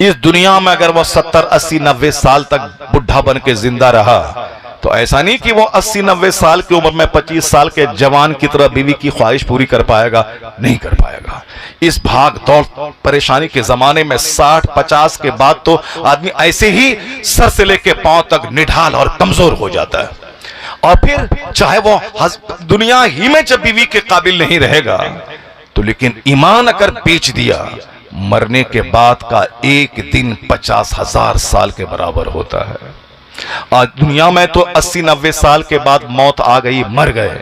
Speaker 1: इस दुनिया में अगर वो 70, 80, 90 साल तक बुढ़ा बन के जिंदा रहा, तो ऐसा नहीं कि वो 80, 90 साल की उम्र में 25 साल के जवान की तरह बीवी की ख्वाहिश पूरी कर पाएगा, नहीं कर पाएगा। इस भाग दौड़ परेशानी के जमाने में 60, 50 के बाद तो आदमी ऐसे ही सर से लेके पांव तक निढाल और कमजोर हो जाता है। और फिर चाहे वो दुनिया ही में जब बीवी के काबिल नहीं रहेगा, तो लेकिन ईमान अगर बेच दिया, मरने के बाद का एक दिन 50,000 साल के बराबर होता है। आज दुनिया में तो 80, 90 साल के बाद मौत आ गई, मर गए,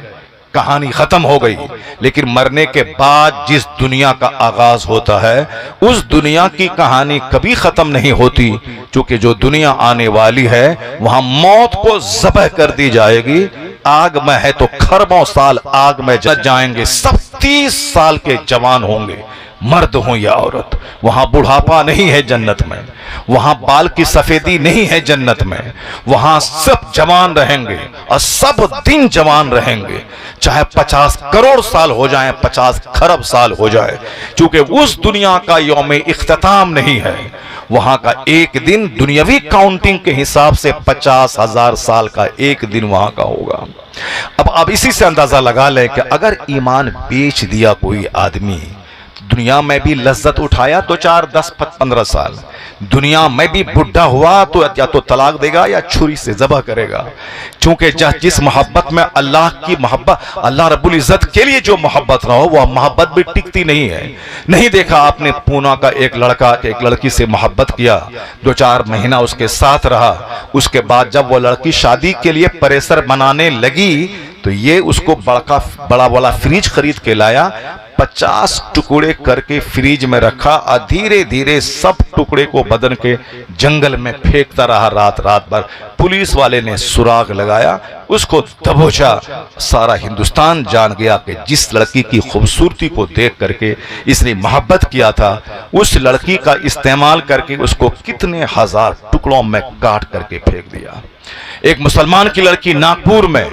Speaker 1: कहानी खत्म हो गई। लेकिन मरने के बाद जिस दुनिया का आगाज होता है, उस दुनिया की कहानी कभी खत्म नहीं होती, क्योंकि जो दुनिया आने वाली है वहां मौत को ज़बह कर दी जाएगी। आग में है तो खरबों साल आग में जल जाएंगे, सब 30 साल के जवान होंगे, मर्द हो या औरत। वहां बुढ़ापा नहीं है जन्नत में, वहां बाल की सफेदी नहीं है जन्नत में, वहां सब जवान रहेंगे और सब दिन जवान रहेंगे, चाहे 50 करोड़ साल हो जाएं, 50 खरब साल हो जाए, क्योंकि उस दुनिया का यौम इख्तिताम नहीं है। वहां का एक दिन दुनियावी काउंटिंग के हिसाब से 50,000 साल का एक दिन वहां का होगा। अब इसी से अंदाजा लगा ले कि अगर ईमान बेच दिया कोई आदमी, दुनिया में भी लज्जत उठाया तो 4, 10, 15 साल, दुनिया में भी बुढ़ा हुआ तो या तो तलाक देगा या छुरी से ज़बह करेगा। क्योंकि जिस मोहब्बत में अल्लाह की मोहब्बत, अल्लाह रब्बुल इज़्ज़त के लिए जो मोहब्बत ना हो, वह मोहब्बत भी टिकती नहीं है। नहीं देखा आपने पूना का एक लड़का एक लड़की से मोहब्बत किया, 2-4 महीना उसके साथ रहा, उसके बाद जब वो लड़की शादी के लिए प्रेशर बनाने लगी, तो ये उसको बड़ा वाला फ्रिज खरीद के लाया, 50 टुकड़े करके फ्रिज में रखा और धीरे धीरे सब टुकड़े को बदन के जंगल में फेंकता रहा रात भर। पुलिस वाले ने सुराग लगाया, उसको दबोचा। सारा हिंदुस्तान जान गया कि जिस लड़की की खूबसूरती को देख करके इसने मोहब्बत किया था, उस लड़की का इस्तेमाल करके उसको कितने हजार टुकड़ों में काट करके फेंक दिया। एक मुसलमान की लड़की नागपुर में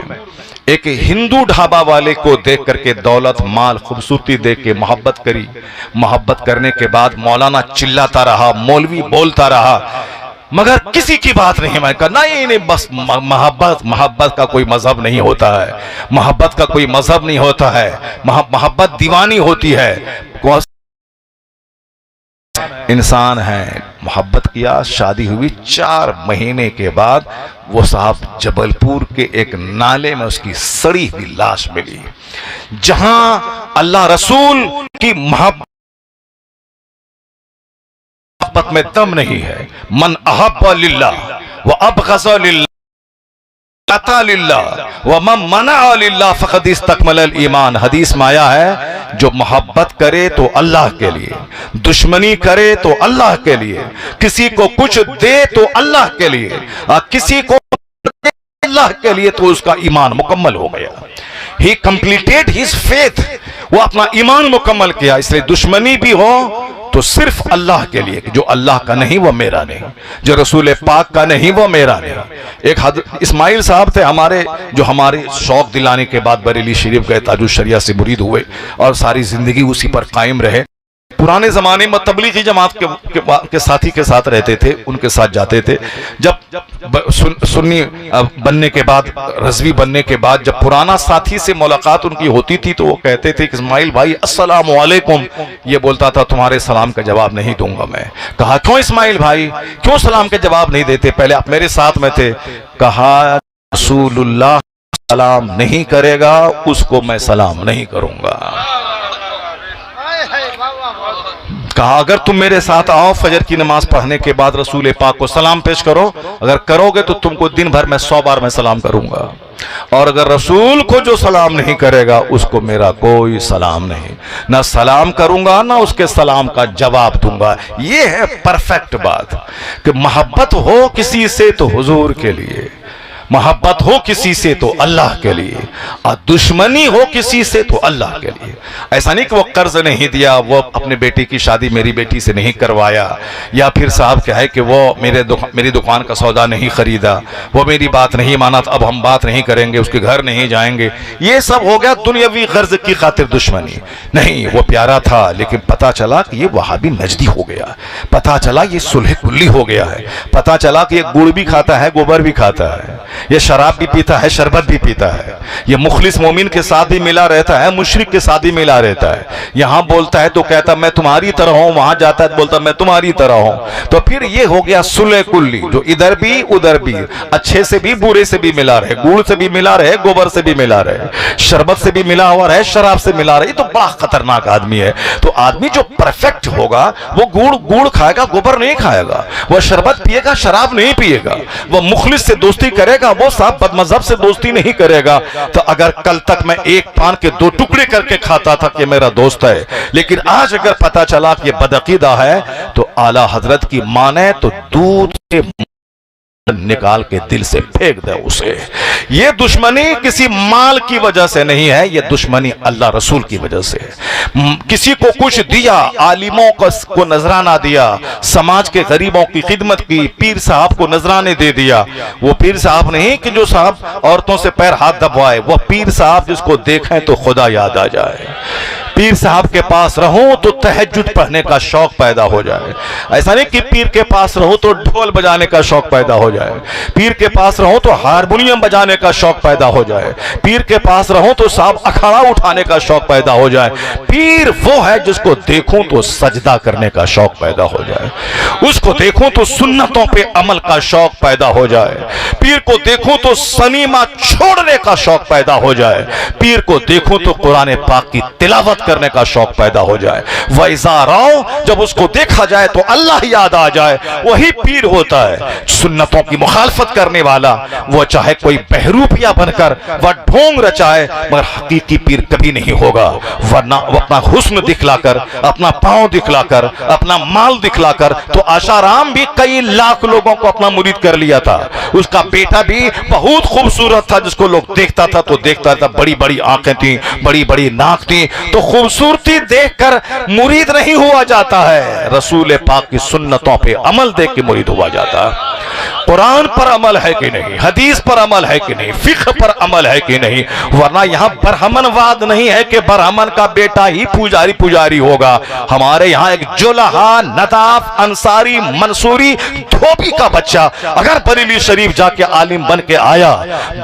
Speaker 1: एक हिंदू ढाबा वाले को देख करके दौलत, माल, खूबसूरती देख के मोहब्बत करी। मोहब्बत करने के बाद मौलाना चिल्लाता रहा, मौलवी बोलता रहा, मगर किसी की बात नहीं मैं करना। नहीं, बस मोहब्बत का कोई मजहब नहीं होता है, मोहब्बत का कोई मजहब नहीं होता है, मोहब्बत दीवानी होती है। इंसान है, मोहब्बत किया, शादी हुई, 4 महीने के बाद वो साहब जबलपुर के एक नाले में उसकी सड़ी हुई लाश मिली, जहां अल्लाह रसूल की मोहब्बत में दम नहीं है। मन अहब्बा लिल्लाह व अबग़ज़ा लिल्लाह व मन मनअ लिल्लाह फ़क़द इस्तकमलल ईमान। हदीस में आया है, जो मोहब्बत करे तो अल्लाह के लिए, दुश्मनी करे तो अल्लाह के लिए, किसी को कुछ दे तो अल्लाह के लिए, और किसी को अल्लाह के लिए, तो उसका ईमान मुकम्मल हो गया। ही कंप्लीटेड हिज फेथ, वो अपना ईमान मुकम्मल किया। इसलिए दुश्मनी भी हो तो सिर्फ अल्लाह के लिए, जो अल्लाह का नहीं वो मेरा नहीं, जो रसूल पाक का नहीं वो मेरा नहीं। एक इस्माइल साहब थे हमारे, जो हमारे शौक दिलाने के बाद बरेली शरीफ गए, ताजुश शरिया से मुरीद हुए और सारी जिंदगी उसी पर कायम रहे। पुराने जमाने में तबलीगी जमात के साथी के साथ रहते थे, उनके साथ जाते थे। जब सुन्नी बनने के बाद, रज़वी बनने के बाद, जब पुराना साथी से मुलाकात उनकी होती थी, तो वो कहते थे कि इस्माइल भाई अस्सलाम वालेकुम। ये बोलता था, तुम्हारे सलाम का जवाब नहीं दूंगा मैं। कहा, क्यों इस्माइल भाई, क्यों सलाम के जवाब नहीं देते, पहले आप मेरे साथ में थे। कहा, रसूलुल्लाह सलाम नहीं करेगा, उसको मैं सलाम नहीं करूंगा। कहा अगर तुम मेरे साथ आओ, फजर की नमाज पढ़ने के बाद रसूल पाक को सलाम पेश करो, अगर करोगे तो तुमको दिन भर में 100 बार मैं सलाम करूंगा, और अगर रसूल को जो सलाम नहीं करेगा उसको मेरा कोई सलाम नहीं, ना सलाम करूंगा ना उसके सलाम का जवाब दूंगा। ये है परफेक्ट बात कि मोहब्बत हो किसी से तो हुजूर के लिए, मोहब्बत हो किसी से तो अल्लाह के लिए, और दुश्मनी हो किसी से तो अल्लाह के लिए। ऐसा नहीं कि वो कर्ज नहीं दिया, वो अपने बेटी की शादी मेरी बेटी से नहीं करवाया, या फिर साहब क्या है कि वो मेरी दुकान का सौदा नहीं खरीदा, वो मेरी बात नहीं माना तो अब हम बात नहीं करेंगे, उसके घर नहीं जाएंगे। ये सब हो गया दुनियावी गर्ज की खातिर दुश्मनी। नहीं, वो प्यारा था, लेकिन पता चला कि ये वहाबी नजदी हो गया, पता चला ये सुलह कुल्ली हो गया है, पता चला कि ये गुड़ भी खाता है, गोबर भी खाता है, ये शराब भी पीता है, शरबत भी पीता है, ये मुखलिस मोमिन के साथ भी मिला रहता है, मुशरिक के साथ भी मिला रहता है। यहां बोलता है तो कहता मैं तुम्हारी तरह हूं, वहां जाता है तो बोलता मैं तुम्हारी तरह हूं। तो फिर ये हो गया सुलह कुल्ली, जो इधर भी उधर भी, अच्छे से भी बुरे से भी मिला रहे, गुड़ से भी मिला रहे, गोबर से भी मिला रहे, शरबत से भी मिला हुआ रहे, शराब से मिला रहे। तो बड़ा खतरनाक आदमी है। तो आदमी जो परफेक्ट होगा वो गुड़ खाएगा, गोबर नहीं खाएगा, वह शरबत पिएगा, शराब नहीं पिएगा, वह मुखलिस से दोस्ती करेगा, वो साहब बदमज़हब से दोस्ती नहीं करेगा। तो अगर कल तक मैं एक पान के 2 टुकड़े करके खाता था कि मेरा दोस्त है, लेकिन आज अगर पता चला कि ये बदअकीदा है, तो आला हजरत की माने तो दूध से निकाल के दिल से फेंक दे उसे। ये दुश्मनी किसी माल की वजह से नहीं है, ये दुश्मनी अल्लाह रसूल की वजह से है। किसी को कुछ दिया, आलिमों को नजराना दिया, समाज के गरीबों की खिदमत की, पीर साहब को नजराने दे दिया। वो पीर साहब नहीं कि जो साहब औरतों से पैर हाथ दबाए, वो पीर साहब जिसको देखें तो खुदा याद आ जाए। पीर साहब के पास रहो तो तहज्जुद पढ़ने का शौक पैदा हो जाए। ऐसा नहीं कि पीर के पास रहो तो ढोल बजाने का शौक पैदा हो जाए, पीर के पास रहो तो हारमोनियम बजाने का शौक पैदा हो जाए, पीर के पास रहो तो साहब अखाड़ा उठाने का शौक पैदा हो जाए। पीर वो है जिसको देखूं तो सजदा करने का शौक पैदा हो जाए, उसको देखूं तो सुन्नतों पे अमल का शौक पैदा हो जाए, पीर को देखूं तो सनीमा छोड़ने का शौक पैदा हो जाए, पीर को देखूं तो कुरान पाक की तिलावत करने का शौक पैदा हो जाए। वैज़ाराओ, जब उसको देखा जाए तो अल्लाह याद आ जाए, वही पीर होता है। सुन्नतों की मुखालफत करने वाला, वो चाहे कोई बहरूपिया बनकर वह ढोंग रचाए, मगर हकीकी पीर कभी नहीं होगा। वरना वो अपना हुस्न दिखलाकर, अपना पांव दिखलाकर, अपना माल दिखलाकर, तो आशाराम भी कई लाख लोगों को अपना मुरीद कर लिया था। उसका बेटा भी बहुत खूबसूरत था, जिसको लोग देखता था तो देखता था, बड़ी बड़ी आंखें थी, बड़ी बड़ी नाक थी। तो खूबसूरती देखकर मुरीद नहीं हुआ जाता है, रसूल पाक की सुन्नतों पे अमल देख के मुरीद हुआ जाता है। कुरान पर अमल है कि नहीं, हदीस पर अमल है कि नहीं, फिक्र पर अमल है कि नहीं। वरना यहाँ बरहमनवाद नहीं है कि बरहमन का बेटा ही पुजारी होगा। हमारे यहाँ एक जुलहा, नदाफ, अंसारी, मंसूरी, धोबी का बच्चा अगर बरेली शरीफ जाके आलिम बन के आया,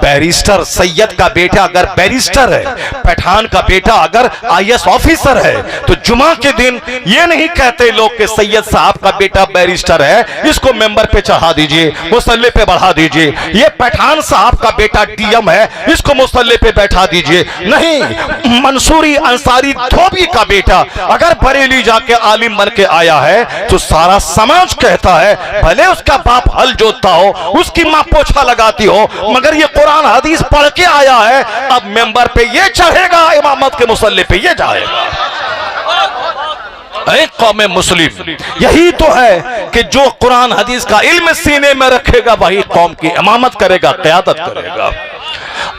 Speaker 1: बैरिस्टर सैयद का बेटा अगर बैरिस्टर है, पठान का बेटा अगर IAS ऑफिसर है, तो जुमा के दिन ये नहीं कहते लोग कि सैयद साहब का बेटा बैरिस्टर है, इसको मेंबर पे चढ़ा दीजिए, मुसल्ले पे बढ़ा दीजिए। ये पठान साहब का बेटा DM है, इसको मुसल्ले पे बैठा दीजिए। नहीं, मंसूरी अंसारी धोबी का बेटा अगर बरेली जाके आलिम बन के आया है, तो सारा समाज कहता है, भले उसका बाप हल जोतता हो, उसकी मां पोछा लगाती हो, मगर ये कुरान हदीस पढ़ के आया है, अब मेंबर पे ये चढ़ेगा, इमामत के मुसल्ले पे ये जाएगा। कौम मुस्लिम यही तो है कि जो कुरान हदीस का इल्म सीने में रखेगा वही कौम की इमामत करेगा, क़यादत करेगा।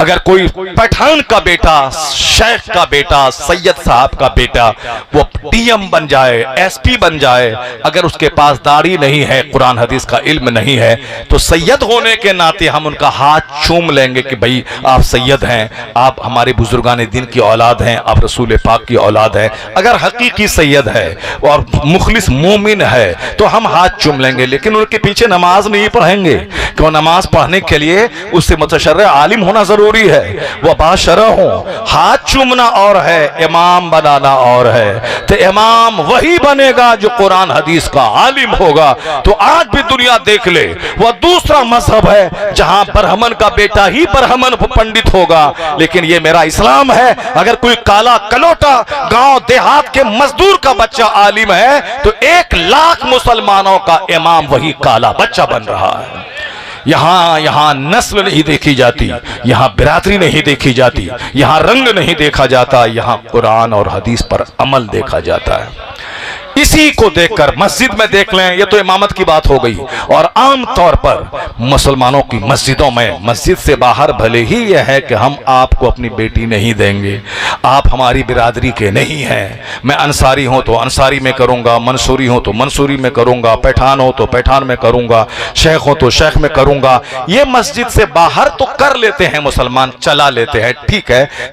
Speaker 1: अगर कोई पठान का बेटा, शेख का बेटा, सैयद साहब का बेटा वो DM बन जाए, SP बन जाए, अगर उसके पास दाढ़ी नहीं है, कुरान हदीस का इल्म नहीं है, तो सैयद होने के नाते हम उनका हाथ चूम लेंगे कि भाई आप सैयद हैं, आप हमारे बुजुर्गान दीन की औलाद हैं, आप रसूल पाक की औलाद हैं। अगर हकीकी सैयद है और मुखलिस मोमिन है तो हम हाथ चूम लेंगे, लेकिन उनके पीछे नमाज नहीं पढ़ेंगे, क्यों? नमाज पढ़ने के लिए उससे मुतशर्रिअ आलिम होना जरूरी है, वह बाशरा हो। हाथ चूमना और है, इमाम बनाना और है। तो इमाम वही बनेगा जो कुरान हदीस का आलिम होगा। तो आज भी दुनिया देख ले, वह दूसरा मजहब है जहां ब्राह्मण का बेटा ही ब्राह्मण पंडित होगा, लेकिन ये मेरा इस्लाम है। अगर कोई काला कलोटा गांव देहात के मजदूर का बच्चा आलिम है तो 1 लाख मुसलमानों का इमाम वही काला बच्चा बन रहा है। यहां नस्ल नहीं देखी जाती, यहां बिरादरी नहीं देखी जाती, यहां रंग नहीं देखा जाता, यहां कुरान और हदीस पर अमल देखा जाता है। इसी को देखकर मस्जिद में देख लें, ये तो इमामत की बात हो गई। और आम तौर पर मुसलमानों की मस्जिदों में, मस्जिद से बाहर भले ही यह है कि हम आपको अपनी बेटी नहीं देंगे, आप हमारी बिरादरी के नहीं हैं, मैं अंसारी हूं तो अंसारी में करूंगा, मंसूरी हूं तो मंसूरी में करूंगा, पैठान हो तो पैठान में करूंगा, शेख हो तो शेख में करूंगा, ये मस्जिद से बाहर तो कर लेते हैं मुसलमान, चला लेते हैं, ठीक है।